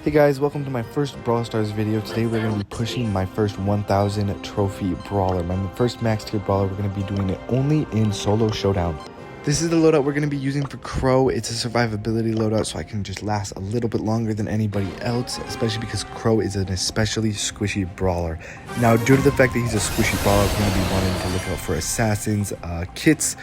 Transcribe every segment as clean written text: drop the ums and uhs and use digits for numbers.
Hey guys, welcome to my first Brawl Stars video. Today we're going to be pushing my first 1000 trophy brawler. My first max tier brawler. We're going to be doing it only in solo showdown. This is the loadout we're going to be using for Crow. It's a survivability loadout, so I can just last a little bit longer than anybody else, especially because Crow is an especially squishy brawler. Now, due to the fact that he's a squishy brawler, we're going to be wanting to look out for assassins, kits,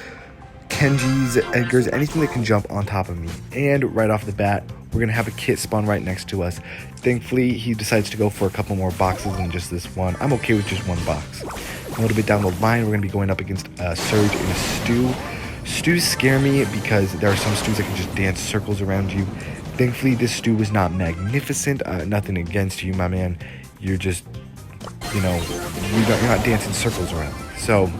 Kenjis, Edgars, anything that can jump on top of me. And right off the bat, we're going to have a kit spawn right next to us. Thankfully, he decides to go for a couple more boxes than just this one. I'm okay with just one box. A little bit down the line, we're going to be going up against a Surge and a Stu. Stews scare me because there are some Stews that can just dance circles around you. Thankfully, this Stu was not magnificent. Nothing against you, my man. You're just, you're not dancing circles around me. So,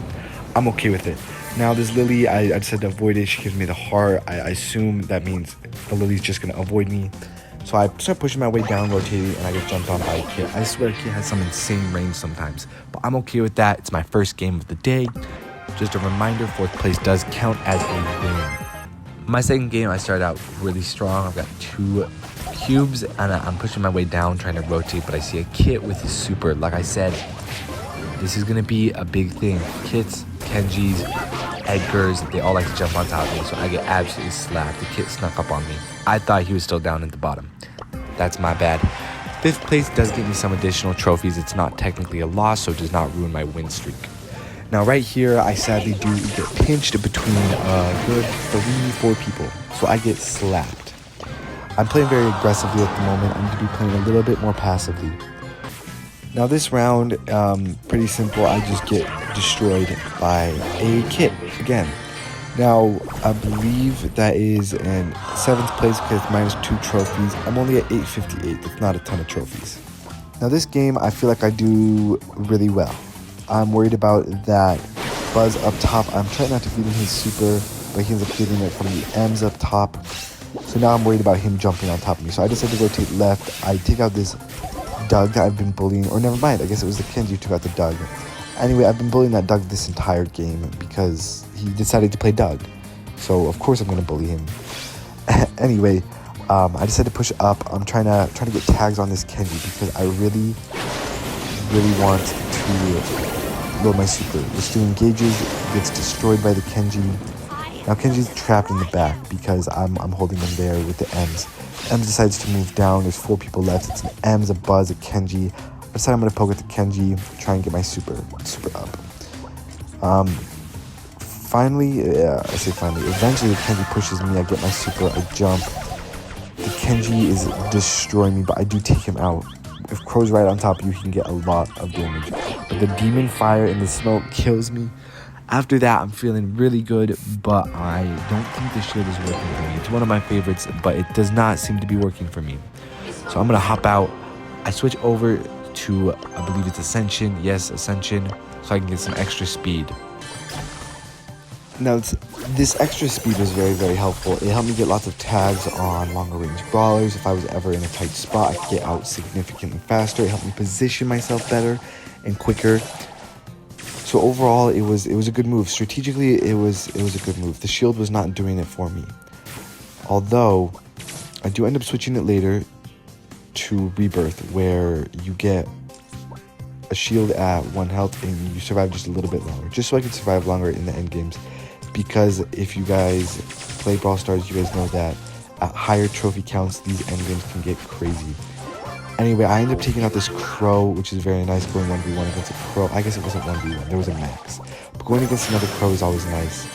I'm okay with it. Now, this Lily, I decided to avoid it. She gives me the heart. I assume that means the Lily's just going to avoid me. So I start pushing my way down, rotating, and I get jumped on by a kid. I swear, kid has some insane range sometimes. But I'm okay with that. It's my first game of the day. Just a reminder, 4th place does count as a win. My second game, I started out really strong. I've got 2 cubes, and I'm pushing my way down, trying to rotate. But I see a kit with his super. Like I said, this is going to be a big thing. Kits, Kenjis, Edgars, they all like to jump on top of me, so I get absolutely slapped. The kid snuck up on me. I thought he was still down at the bottom. That's my bad. 5th place does give me some additional trophies. It's not technically a loss, so it does not ruin my win streak. Now right here, I sadly do get pinched between a good 3-4 people, so I get slapped. I'm playing very aggressively at the moment. I'm going to be playing a little bit more passively. Now this round, pretty simple. I just get destroyed by a kit again. Now, I believe that is in 7th place because it's minus 2 trophies. I'm only at 858. That's not a ton of trophies. Now this game, I feel like I do really well. I'm worried about that Buzz up top. I'm trying not to feed him his super, but he ends up getting it from the M's up top. So now I'm worried about him jumping on top of me. So I decided to rotate left. I take out this Doug that I've been bullying, or never mind, I guess it was the Kenji who took out the Doug. Anyway, I've been bullying that Doug this entire game because he decided to play Doug. So of course I'm going to bully him. Anyway, I decided to push up. I'm trying to get tags on this Kenji because I really want to load my super. The Stu engages, gets destroyed by the Kenji. Now Kenji's trapped in the back because I'm holding him there with the M's. M's decides to move down. There's 4 people left. It's an M's, a Buzz, a Kenji. I decide I'm going to poke at the Kenji, try and get my super up. Finally, eventually the Kenji pushes me. I get my super, I jump. The Kenji is destroying me, but I do take him out. If Crow's right on top of you, he can get a lot of damage. But the demon fire in the smoke kills me. After that, I'm feeling really good, but I don't think the shield is working for me. It's one of my favorites, but it does not seem to be working for me. So I'm going to hop out. I switch over to, I believe it's Ascension. Yes, Ascension, so I can get some extra speed. Now, this extra speed was very, very helpful. It helped me get lots of tags on longer range brawlers. If I was ever in a tight spot, I could get out significantly faster. It helped me position myself better and quicker. So overall, it was a good move. Strategically, it was a good move. The shield was not doing it for me. Although, I do end up switching it later to Rebirth, where you get a shield at 1 health and you survive just a little bit longer. Just so I could survive longer in the end games. Because if you guys play Brawl Stars, you guys know that at higher trophy counts, these end games can get crazy. Anyway, I ended up taking out this Crow, which is very nice, going 1v1 against a Crow. I guess it wasn't 1v1, there was a max. But going against another Crow is always nice.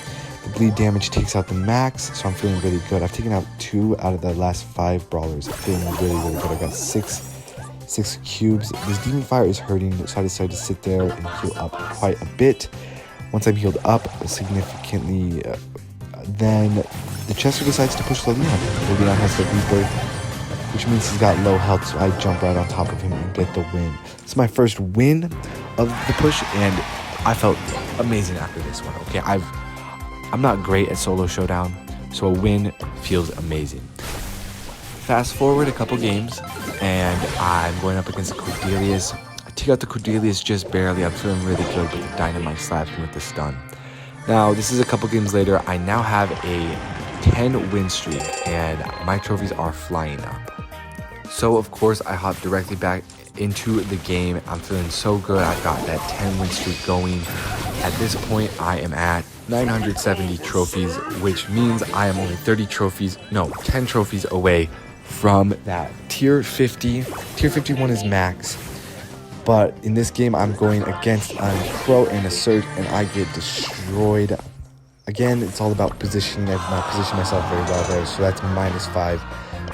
The bleed damage takes out the max, so I'm feeling really good. I've taken out 2 out of the last 5 brawlers. I'm feeling really, really good. I got 6 cubes. This demon fire is hurting, so I decided to sit there and heal up quite a bit. Once I'm healed up significantly, then the Chester decides to push the Leon. The Leon has the Rebirth, which means he's got low health, so I jump right on top of him and get the win. It's my first win of the push, and I felt amazing after this one. Okay, I'm not great at solo showdown, so a win feels amazing. Fast forward a couple games, and I'm going up against Cordelius. I take out the Cordelius just barely. I'm feeling really good, but the Dynamite slaps me with the stun. Now, this is a couple games later. I now have a 10 win streak, and my trophies are flying up. So of course I hopped directly back into the game. I'm feeling so good. I got that 10 win streak going. At this point I am at 970 trophies, which means I am only 10 trophies away from that tier 50. Tier 51 is max. But in this game, I'm going against a Crow and a Surge, and I get destroyed. Again, it's all about positioning. I've not positioned myself very well there, so that's -5.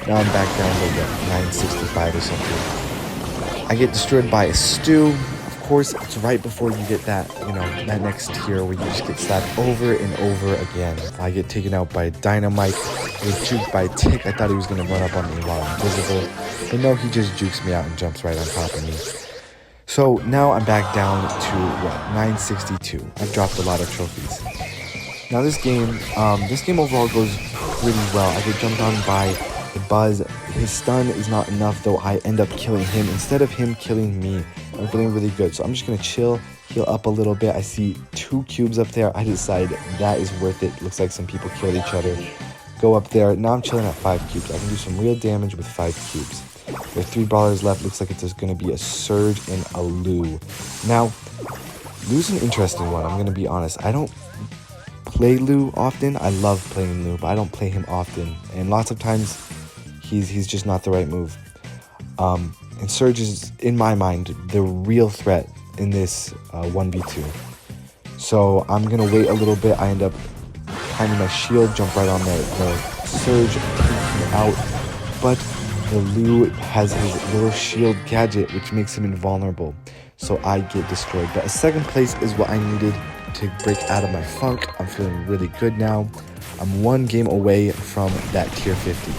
Now I'm back down to 965 or something. I get destroyed by a Stew. Of course, it's right before you get that, that next tier where you just get slapped over and over again. I get taken out by Dynamite. I was juked by Tick. I thought he was going to run up on me while I'm invisible. But no, he just jukes me out and jumps right on top of me. So now I'm back down to 962. I've dropped a lot of trophies. Now this game overall goes really well. I get jumped on by the Buzz. His stun is not enough though. I end up killing him instead of him killing me. I'm feeling really good. So I'm just gonna chill, heal up a little bit. I see 2 cubes up there. I decide that is worth it. Looks like some people killed each other. Go up there. Now I'm chilling at 5 cubes. I can do some real damage with 5 cubes. There are 3 brawlers left. Looks like it's going to be a Surge and a Lou. Now, Lou's an interesting one. I'm going to be honest. I don't play Lou often. I love playing Lou, but I don't play him often. And lots of times, he's just not the right move. And Surge is, in my mind, the real threat in this 1v2. So I'm going to wait a little bit. I end up finding my shield, jump right on the Surge, take him out. But the Lou has his little shield gadget, which makes him invulnerable. So I get destroyed. But a second place is what I needed to break out of my funk. I'm feeling really good now. I'm 1 game away from that tier 50.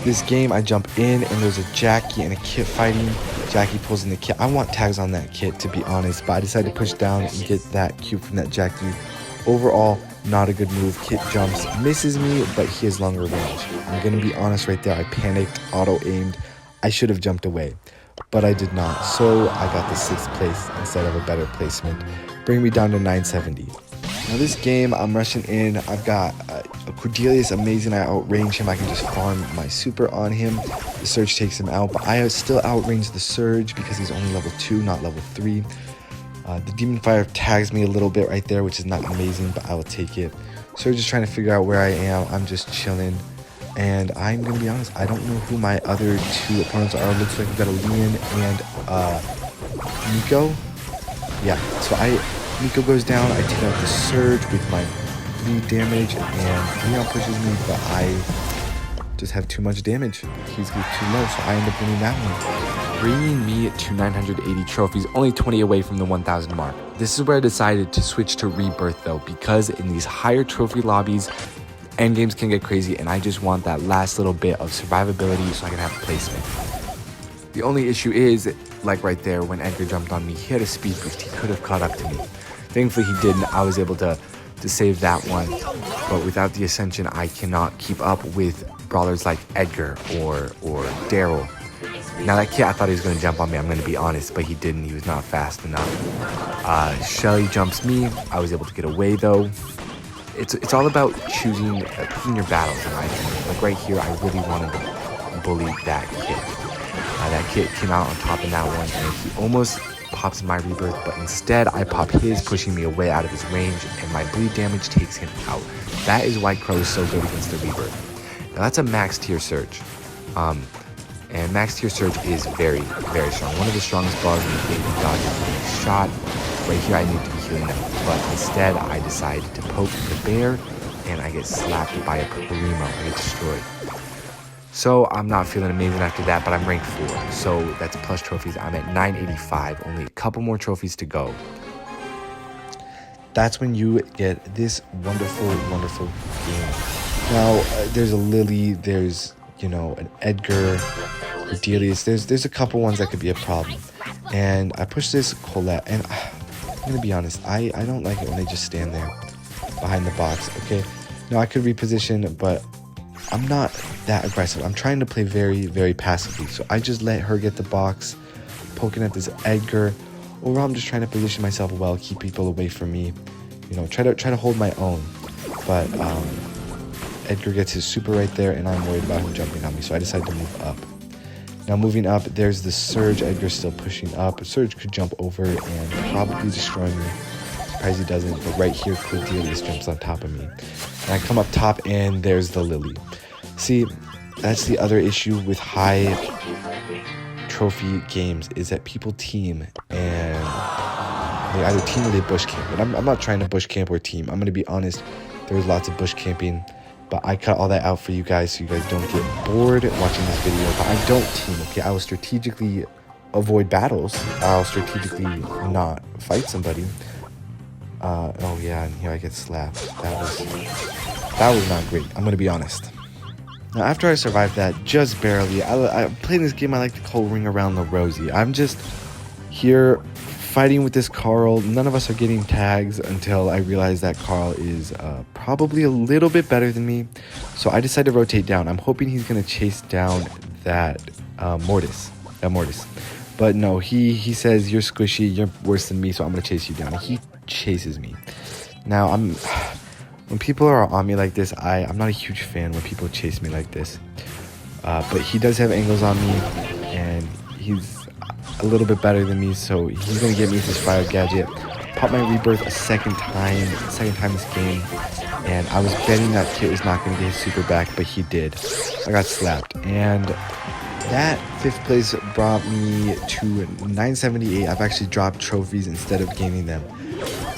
This game, I jump in and there's a Jackie and a Kit fighting. Jackie pulls in the Kit. I want tags on that Kit, to be honest, but I decided to push down and get that cube from that Jackie. Overall, not a good move. Kit jumps, misses me, but he has longer range. I'm gonna be honest right there. I panicked, auto-aimed. I should have jumped away, but I did not. So I got the 6th place instead of a better placement. Bring me down to 970. Now this game, I'm rushing in. I've got a Cordelius, amazing. I outrange him. I can just farm my super on him. The Surge takes him out, but I still outrange the Surge because he's only level 2, not level 3. The Demon Fire tags me a little bit right there, which is not amazing, but I will take it. Surge is trying to figure out where I am. I'm just chilling. And I'm going to be honest, I don't know who my other 2 opponents are. It looks like we've got a Leon and Nico. Yeah, so Nico goes down. I take out the Surge with my bleed damage, and Leon pushes me, but I just have too much damage. He's too low, so I end up winning that one, bringing me to 980 trophies, only 20 away from the 1000 mark. This is where I decided to switch to Rebirth though, because in these higher trophy lobbies, endgames can get crazy, and I just want that last little bit of survivability so I can have placement. The only issue is, like right there, when Edgar jumped on me, he had a speed boost. He could have caught up to me. Thankfully he didn't. I was able to save that one, but without the Ascension, I cannot keep up with brawlers like Edgar or Daryl. Now that kid, I thought he was going to jump on me, I'm going to be honest, but he didn't. He was not fast enough. Shelly jumps me. I was able to get away though. It's all about picking your battles, in my opinion. Like right here, I really wanted to bully that kid. That kid came out on top in that one, and he almost pops my Rebirth, but instead I pop his, pushing me away out of his range, and my bleed damage takes him out. That is why Crow is so good against the Rebirth. Now that's a max tier Surge. And max tier Surge is very, very strong. One of the strongest bars in the game. He dodges a shot. Right here I need to be healing up, but instead I decide to poke the bear, and I get slapped by a Primo. I get destroyed. So I'm not feeling amazing after that, but I'm ranked 4. So that's plus trophies. I'm at 985. Only a couple more trophies to go. That's when you get this wonderful, wonderful game. Now, there's a Lily, there's, an Edgar, Cordelius. There's a couple ones that could be a problem. And I push this Colette, and I'm going to be honest, I don't like it when they just stand there behind the box, okay? Now, I could reposition, but I'm not that aggressive. I'm trying to play very, very passively. So I just let her get the box, poking at this Edgar. Overall, I'm just trying to position myself well, keep people away from me. Try to hold my own. But Edgar gets his super right there, and I'm worried about him jumping on me. So I decided to move up. Now moving up, there's the Surge. Edgar still pushing up. Surge could jump over and probably destroy me. Surprised he doesn't, but right here, Cordelius jumps on top of me. And I come up top, and there's the Lily. See, that's the other issue with high trophy games, is that people team, and they either team or they bush camp. But I'm not trying to bush camp or team. I'm going to be honest, there was lots of bush camping, but I cut all that out for you guys so you guys don't get bored watching this video. But I don't team, okay? I will strategically avoid battles. I'll strategically not fight somebody. Oh yeah, and here I get slapped. That was not great, I'm gonna be honest. Now after I survived that, just barely, I played this game I like to call Ring Around the Rosie. I'm just here fighting with this Carl. None of us are getting tags until I realize that Carl is probably a little bit better than me. So I decided to rotate down. I'm hoping he's gonna chase down that Mortis. But no, he says, you're squishy, you're worse than me, so I'm gonna chase you down. And he chases me. Now when people are on me like this, I'm not a huge fan when people chase me like this. But he does have angles on me, and he's a little bit better than me, so he's gonna get me with his fire gadget. Pop my rebirth a second time this game, and I was betting that Kit was not gonna get his super back, but he did. I got slapped, and that 5th place brought me to 978. I've actually dropped trophies instead of gaining them.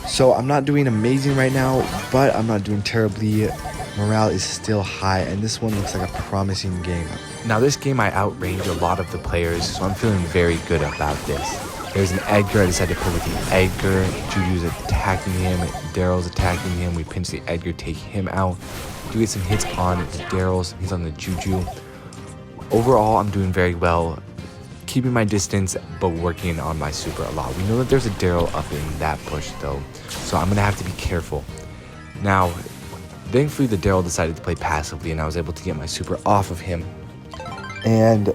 So I'm not doing amazing right now, but I'm not doing terribly. Morale is still high, and this one looks like a promising game. Now this game I outrange a lot of the players, so I'm feeling very good about this. There's an Edgar, I decided to play with the Edgar. Juju's attacking him, Daryl's attacking him. We pinch the Edgar, take him out. Do get some hits on the Daryl's, he's on the Juju. Overall, I'm doing very well, keeping my distance, but working on my super a lot. We know that there's a Daryl up in that push though, so I'm gonna have to be careful. Now, thankfully the Daryl decided to play passively, and I was able to get my super off of him. And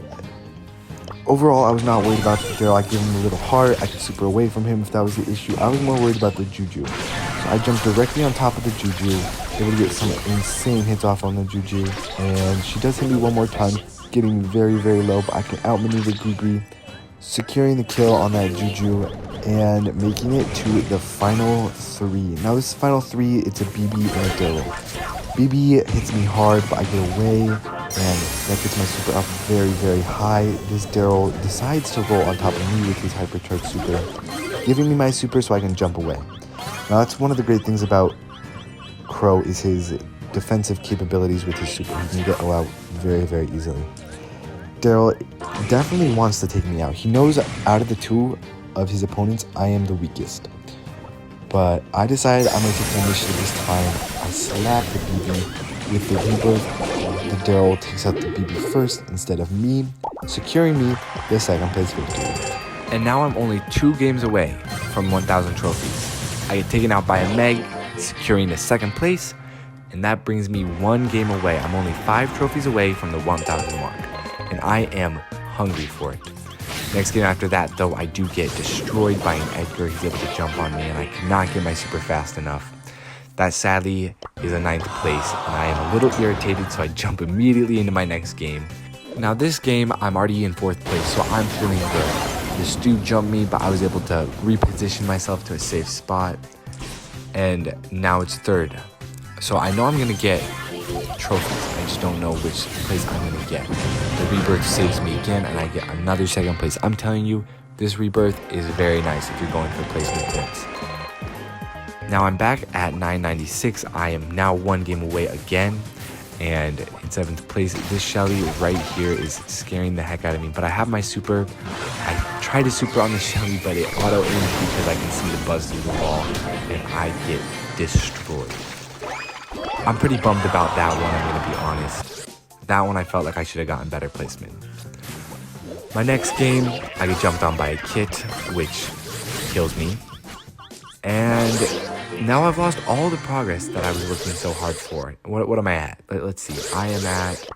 overall, I was not worried about the Daryl. I gave him a little heart. I could super away from him if that was the issue. I was more worried about the Juju. So I jumped directly on top of the Juju, able to get some insane hits off on the Juju, and she does hit me one more time, getting very, very low, but I can outmaneuver Gigi, securing the kill on that Juju, and making it to the final 3. Now this final 3, it's a BB and a Daryl. BB hits me hard, but I get away, and that gets my super up very, very high. This Daryl decides to roll on top of me with his hypercharged super, giving me my super so I can jump away. Now that's one of the great things about Crow, is his defensive capabilities with his super. He can get out very, very easily. Daryl definitely wants to take me out. He knows out of the 2 of his opponents, I am the weakest. But I decided I'm going to take the initiative this time. I slap the BB with the rebirth. The Daryl takes out the BB first instead of me, securing me the 2nd place victory. And now I'm only 2 games away from 1,000 trophies. I get taken out by a Meg, securing the 2nd place, and that brings me 1 game away. I'm only 5 trophies away from the 1,000 mark, and I am hungry for it. Next game after that, though, I do get destroyed by an Edgar. He's able to jump on me, and I cannot get my super fast enough. That sadly is a 9th place, and I am a little irritated, so I jump immediately into my next game. Now this game, I'm already in 4th place, so I'm feeling good. The Stu jumped me, but I was able to reposition myself to a safe spot, and now it's 3rd. So I know I'm going to get trophies. I just don't know which place I'm going to get. The rebirth saves me again, and I get another 2nd place. I'm telling you, this rebirth is very nice if you're going for placement points. Now I'm back at 996. I am now 1 game away again, and in 7th place. This Shelly right here is scaring the heck out of me, but I have my super. I try to super on the Shelly, but it auto aims because I can see the buzz through the wall, and I get destroyed. I'm pretty bummed about that one, I'm gonna be honest. That one I felt like I should have gotten better placement. My next game, I get jumped on by a Kit, which kills me. And now I've lost all the progress that I was working so hard for. What am I at? Let's see. I am at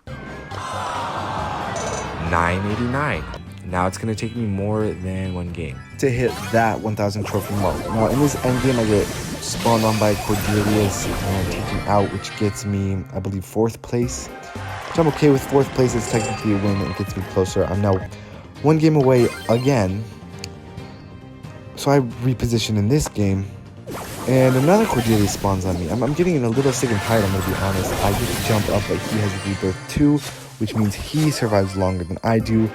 989. Now it's going to take me more than 1 game to hit that 1,000 trophy mark. Now in this end game, I get spawned on by Cordelius and taken out, which gets me, I believe, 4th place. which I'm okay with. 4th place is technically a win. It gets me closer. I'm now 1 game away again. So I reposition in this game. And another Cordelia spawns on me. I'm getting a little sick and tired, I'm going to be honest. I get to jump up, but he has rebirth 2, which means he survives longer than I do.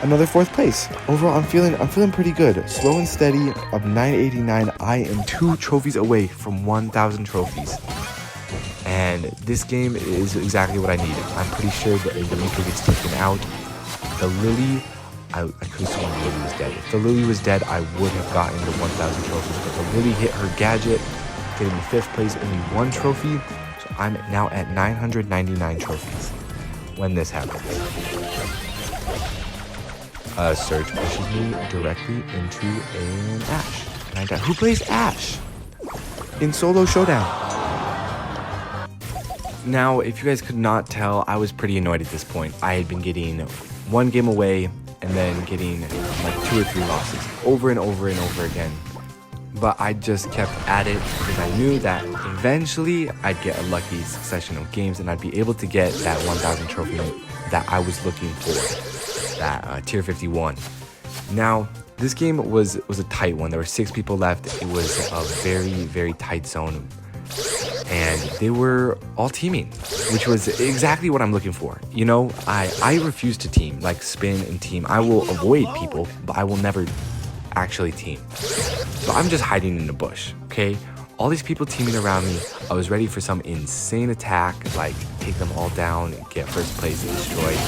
Another 4th place. Overall, I'm feeling pretty good. Slow and steady of 989. I am 2 trophies away from 1,000 trophies. And this game is exactly what I needed. I'm pretty sure that if the Mika gets taken out, the Lily, I could have sworn the Lily was dead. If the Lily was dead, I would have gotten the 1,000 trophies. But the Lily hit her gadget, getting me 5th place, only 1 trophy. So I'm now at 999 trophies when this happens. Surge pushes me directly into an Ashe. And I die. Who plays Ashe in solo showdown? Now, if you guys could not tell, I was pretty annoyed at this point. I had been getting 1 game away and then getting like 2 or 3 losses over and over and over again. But I just kept at it because I knew that eventually I'd get a lucky succession of games and I'd be able to get that 1,000 trophy that I was looking for, that tier 51. Now, this game was a tight one. There were 6 people left. It was a very, very tight zone. And they were all teaming, which was exactly what I'm looking for. You know, I refuse to team, like spin and team. I will avoid people, but I will never actually team. So I'm just hiding in the bush, okay? All these people teaming around me, I was ready for some insane attack, like take them all down, get 1st place destroyed.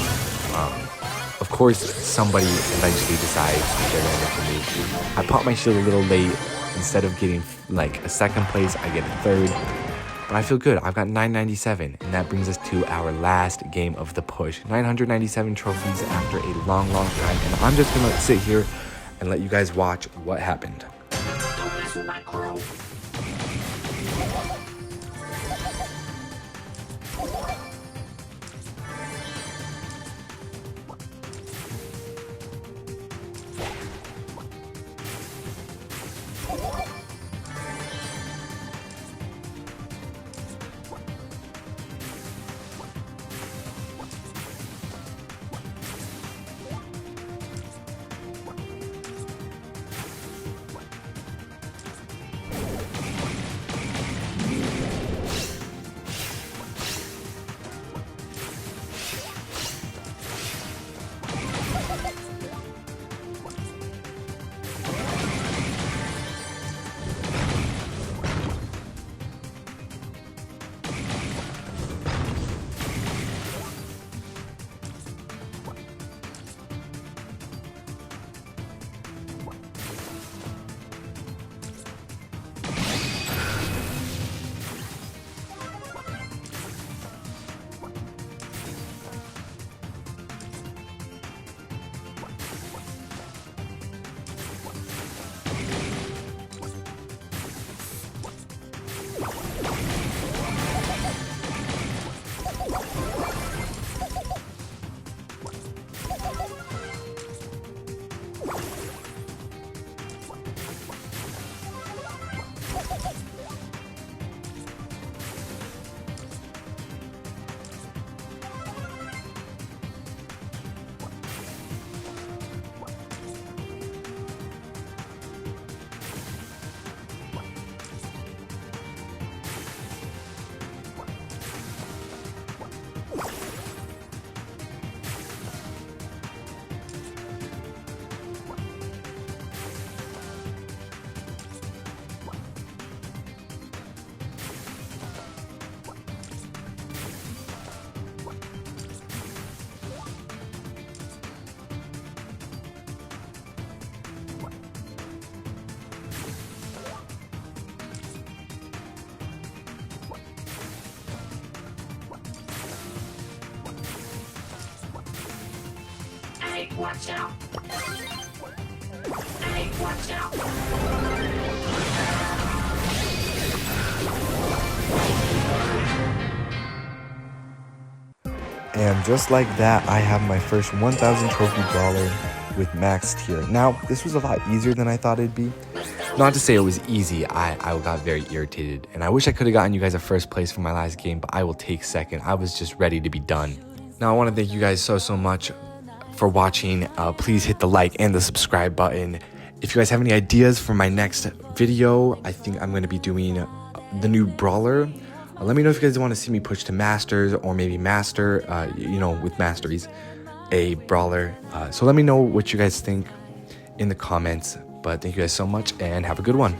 Of course, somebody eventually decides they're gonna make a move. I popped my shield a little late. Instead of getting like a 2nd place, I get a 3rd. But I feel good. I've got 997, and that brings us to our last game of the push. 997 trophies after a long, long time, and I'm just gonna sit here and let you guys watch what happened. Don't mess with my crew. Hey, watch out. Hey, watch out. And just like that, I have my first 1,000 trophy brawler with max tier. Now, this was a lot easier than I thought it'd be. Not to say it was easy, I got very irritated. And I wish I could have gotten you guys a first place for my last game, but I will take second. I was just ready to be done. Now I want to thank you guys so much for watching. Please hit the like and the subscribe button. If you guys have any ideas for my next video, I think I'm going to be doing the new Brawler. Let me know if you guys want to see me push to Masters or maybe Master, with Masteries, a Brawler. So let me know what you guys think in the comments. But thank you guys so much and have a good one.